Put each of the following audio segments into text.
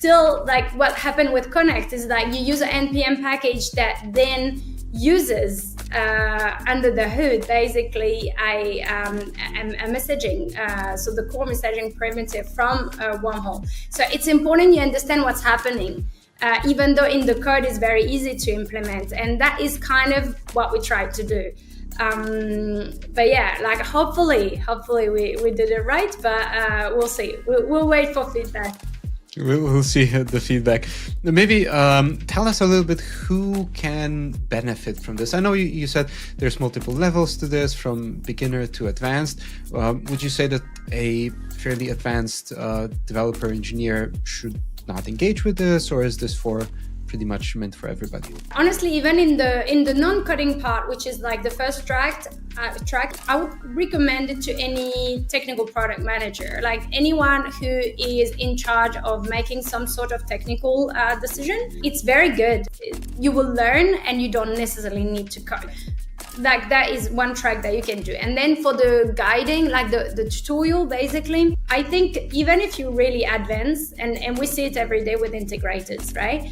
still, like what happened with Connect is that you use an NPM package that then uses under the hood basically a messaging, so the core messaging primitive from Wormhole. So it's important you understand what's happening, even though in the code it's very easy to implement, and that is kind of what we tried to do. But yeah, like hopefully we did it right, but we'll see. We'll wait for feedback. We'll see the feedback. Maybe tell us a little bit who can benefit from this. I know you said there's multiple levels to this, from beginner to advanced. Would you say that a fairly advanced developer engineer should not engage with this, or is this for pretty much meant for everybody? Honestly, even in the non-coding part, which is like the first track, I would recommend it to any technical product manager, like anyone who is in charge of making some sort of technical decision. It's very good. You will learn and you don't necessarily need to code. Like that is one track that you can do. And then for the guiding, like the tutorial, basically, I think even if you really advance, and we see it every day with integrators, right?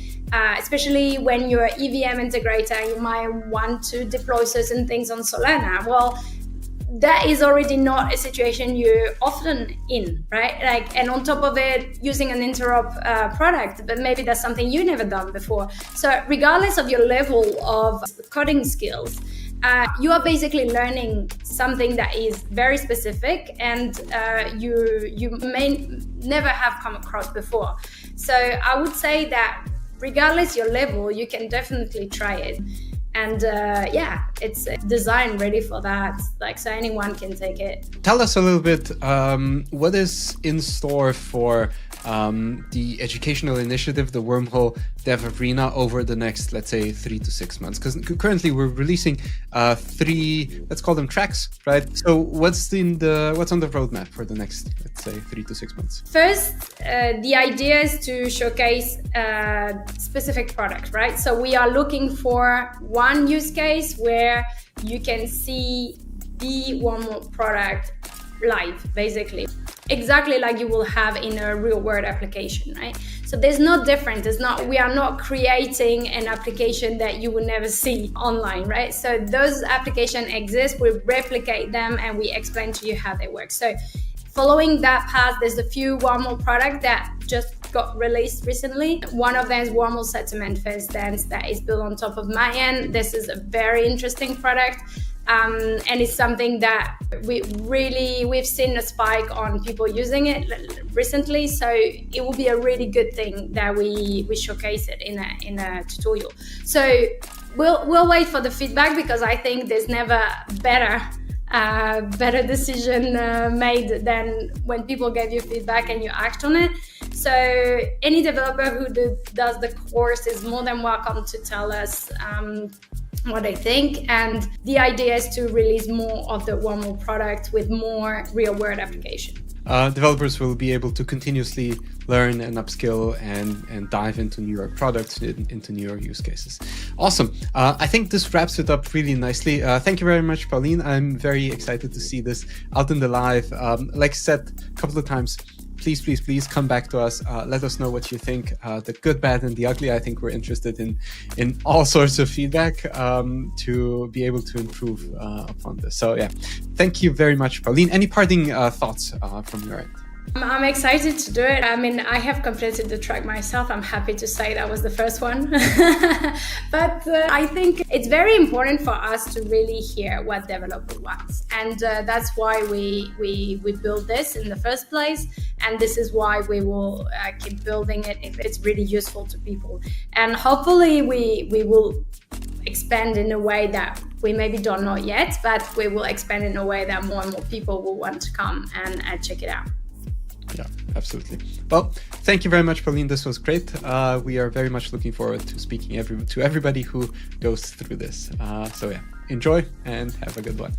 Especially when you're an EVM integrator, you might want to deploy certain things on Solana. Well, that is already not a situation you're often in, right? Like, and on top of it, using an interop product, but maybe that's something you've never done before. So regardless of your level of coding skills, you are basically learning something that is very specific and you may never have come across before. So I would say that regardless your level, you can definitely try it. And yeah, it's designed ready for that, like, so anyone can take it. Tell us a little bit, what is in store for the educational initiative, the Wormhole Dev Arena, over the next, let's say, 3 to 6 months? Because currently we're releasing 3, let's call them tracks, right? So what's on the roadmap for the next, let's say, 3 to 6 months? First, the idea is to showcase specific product, right? So we are looking for one use case where you can see the Wormhole product live, basically, exactly like you will have in a real world application, right? So there's no difference. We are not creating an application that you will never see online, right? So those applications exist, we replicate them and we explain to you how they work. So following that path, there's a few Wormhole products that just got released recently. One of them is Wormhole Settlement First Dance that is built on top of Mayan. This is a very interesting product. And it's something that we've seen a spike on people using it recently. So it will be a really good thing that we showcase it in a tutorial. So we'll wait for the feedback, because I think there's never better decision made than when people give you feedback and you act on it. So any developer who does the course is more than welcome to tell us what they think, and the idea is to release more of the Wormhole product with more real-world application. Developers will be able to continuously learn and upskill and dive into newer products, into newer use cases. Awesome. I think this wraps it up really nicely. Thank you very much, Pauline. I'm very excited to see this out in the live. Like I said a couple of times, please come back to us. Let us know what you think, the good, bad, and the ugly. I think we're interested in all sorts of feedback to be able to improve upon this. So yeah, thank you very much, Pauline. Any parting thoughts from your end? I'm excited to do it. I mean, I have completed the track myself. I'm happy to say that was the first one. But I think it's very important for us to really hear what developer wants. And that's why we built this in the first place. And this is why we will keep building it if it's really useful to people. And hopefully we will expand in a way that we maybe don't know yet, but we will expand in a way that more and more people will want to come and check it out. Yeah, absolutely. Well, thank you very much, Pauline. This was great. We are very much looking forward to speaking to everybody who goes through this. So yeah, enjoy and have a good one.